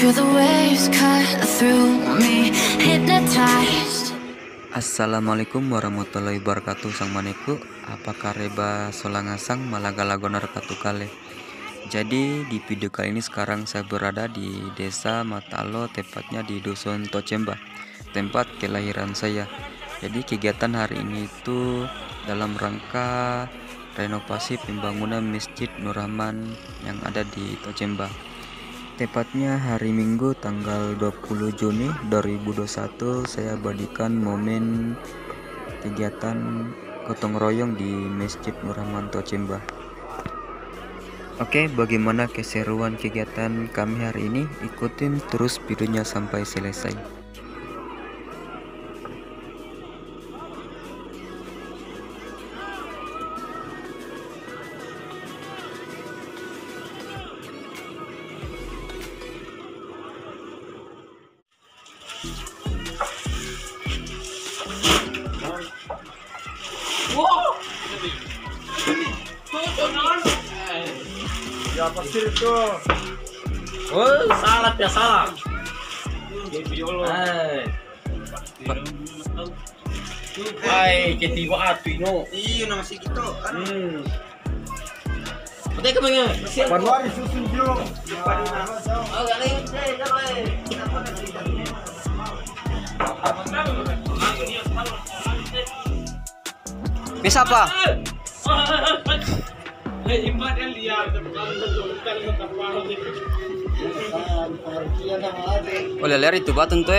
Feel the waves cut through me, hypnotized. Assalamualaikum warahmatullahi wabarakatuh. Sang maniku apakah reba solangasang malagalagonar katukale. Jadi di video kali ini sekarang saya berada di desa Matalo, tepatnya di dusun Tocemba, tempat kelahiran saya. Jadi kegiatan hari ini itu dalam rangka renovasi pembangunan Masjid Nur Rahman yang ada di Tocemba. Tepatnya hari Minggu tanggal 20 Juni 2021 saya abadikan momen kegiatan gotong royong di Masjid Nur Rahman Tocemba. Oke, bagaimana keseruan kegiatan kami hari ini? Ikutin terus videonya sampai selesai. Ya pasti itu. Oh, salah ya salah. Hai, ketiba atu ino. Iya nama si gitu. Oke, kemana? Januari susun jong. Oh, kali. Bisa apa? Oleh lihat itu batun tuh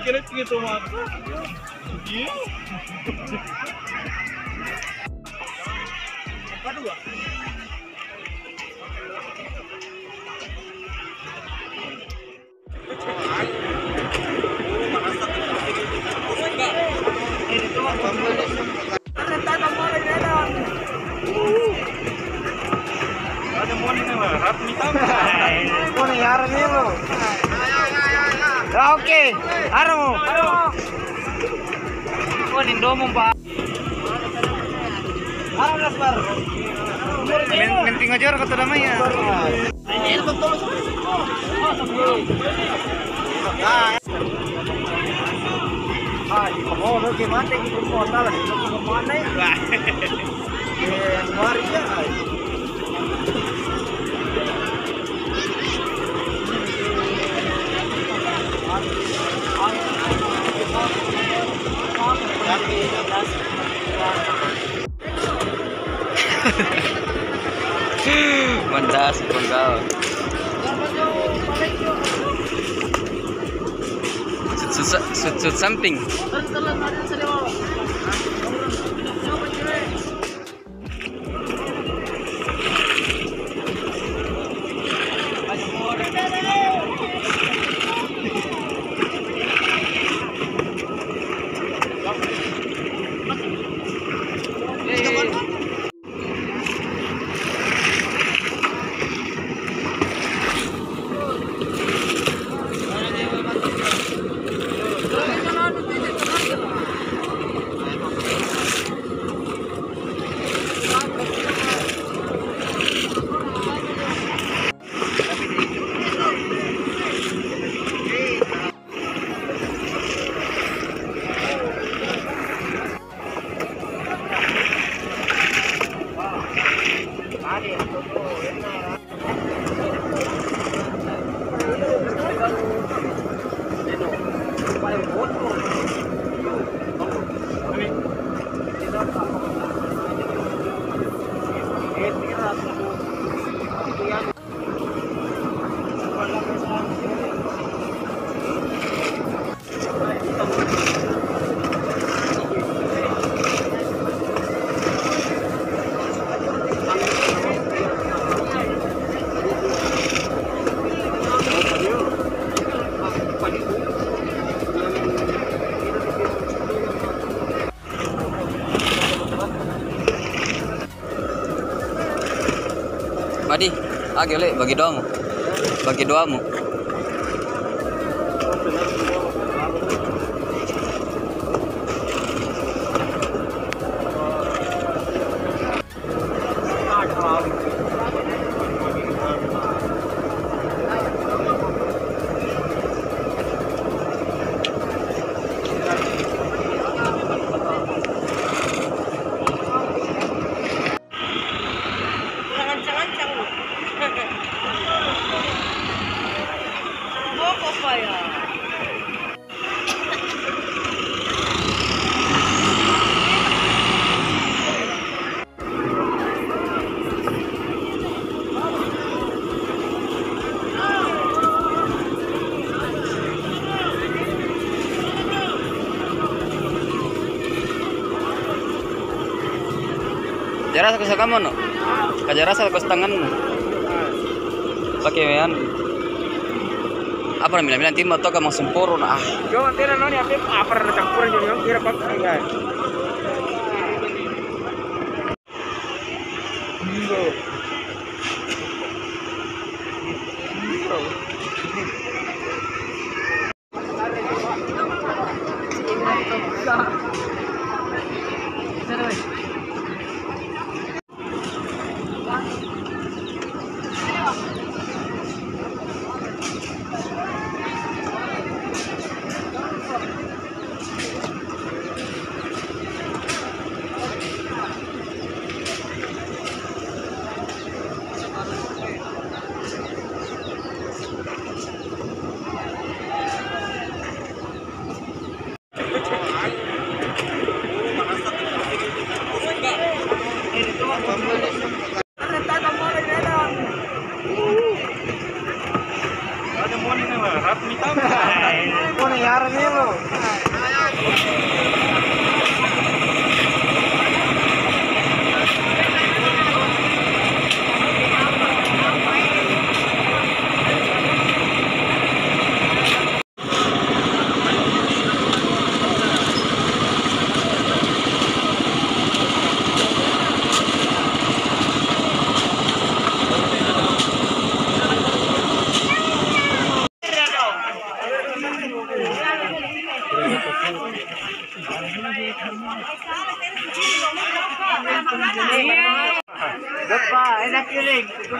Kira gitu mah. Iya. Kedua. Ada morning lah, rap hitam. Morning yaran ini lo. Oke, aramu. Oh, di domong Pak. Aramu Nasbar. Menting aja kata namanya. Ini betul. Oh, lo gimana gitu kota lah. Kemana ya? Luar ya. Shoot something. Madi, le, bagi doamu. Bagi doamu. Jaras ke kamu no, kajaras ke tangan pakai mean apa namanya tim atau kamu sempurna nah. Yo nanti nani apa campur jadi kira pakai ya. Enak kiring, itu